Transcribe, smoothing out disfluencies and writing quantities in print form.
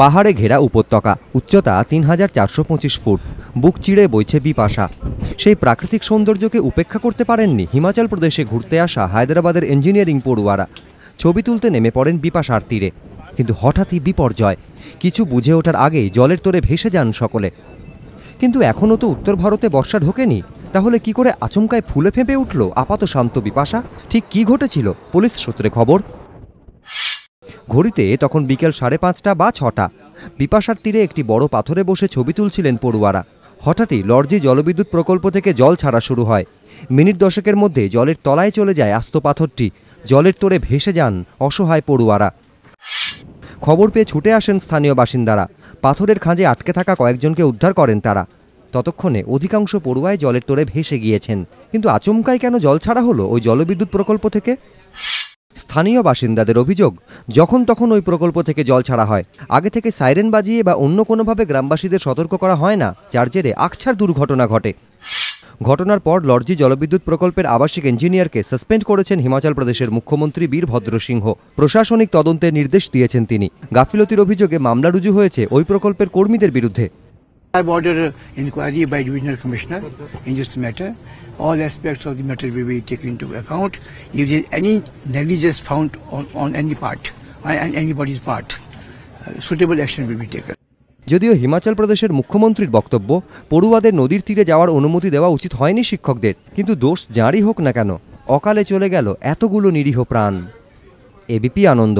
পাহাড়ে ঘেরা উপত্যকা, উচ্চতা ৩,৪২৫ ফুট, বুক চিড়ে বইছে বিপাশা। সেই প্রাকৃতিক সৌন্দর্যকে উপেক্ষা করতে পারেননি হিমাচল প্রদেশে ঘুরতে আসা হায়দ্রাবাদের ইঞ্জিনিয়ারিং পড়ুয়ারা। ছবি তুলতে নেমে পড়েন বিপাশার তীরে, কিন্তু হঠাৎই বিপর্যয়। কিছু বুঝে ওঠার আগেই জলের তোরে ভেসে যান সকলে। কিন্তু এখনও তো উত্তর ভারতে বর্ষা ঢোকেনি, তাহলে কি করে আচমকায় ফুলে ফেঁপে উঠল আপাত শান্ত বিপাশা? ঠিক কি ঘটেছিল? পুলিশ সূত্রে খবর, ঘড়িতে তখন বিকেল 5:30 বা 6টা। বিপাশার তীরে একটি বড় পাথরে বসে ছবি তুলছিলেন পড়ুয়ারা। হঠাৎই লর্জি জলবিদ্যুৎ প্রকল্প থেকে জল ছাড়া শুরু হয়। মিনিট দশেকের মধ্যে জলের তলায় চলে যায় আস্ত পাথরটি। জলের তোরে ভেসে যান অসহায় পড়ুয়ারা। খবর পেয়ে ছুটে আসেন স্থানীয় বাসিন্দারা। পাথরের খাঁজে আটকে থাকা কয়েকজনকে উদ্ধার করেন তারা। ততক্ষণে অধিকাংশ পড়ুয়ায় জলের তোরে ভেসে গিয়েছেন। কিন্তু আচমকাই কেন জল ছাড়া হলো ওই জলবিদ্যুৎ প্রকল্প থেকে? স্থানীয় বাসিন্দাদের অভিযোগ, যখন তখন ওই প্রকল্প থেকে জল ছাড়া হয়। আগে থেকে সাইরেন বাজিয়ে বা অন্য কোনোভাবে গ্রামবাসীদের সতর্ক করা হয় না, যার জেরে আকছার দুর্ঘটনা ঘটে। ঘটনার পর লর্জি জলবিদ্যুৎ প্রকল্পের আবাসিক ইঞ্জিনিয়ারকে সাসপেন্ড করেছেন হিমাচল প্রদেশের মুখ্যমন্ত্রী বীরভদ্র সিংহ। প্রশাসনিক তদন্তের নির্দেশ দিয়েছেন তিনি। গাফিলতির অভিযোগে মামলা রুজু হয়েছে ওই প্রকল্পের কর্মীদের বিরুদ্ধে। I have ordered inquiry by Divisional Commissioner in this matter. All aspects of the matter will be taken into account. If there is any negligence found on any part, on anybody's part, suitable action will be taken. যদিও হিমাচল প্রদেশের মুখ্যমন্ত্রীর বক্তব্য, পড়ুয়াদের নদীর তীরে যাওয়ার অনুমতি দেওয়া উচিত হয়নি শিক্ষকদের। কিন্তু দোষ যাঁরই হোক না কেন, অকালে চলে গেল এতগুলো নিরীহ প্রাণ। এবিপি আনন্দ।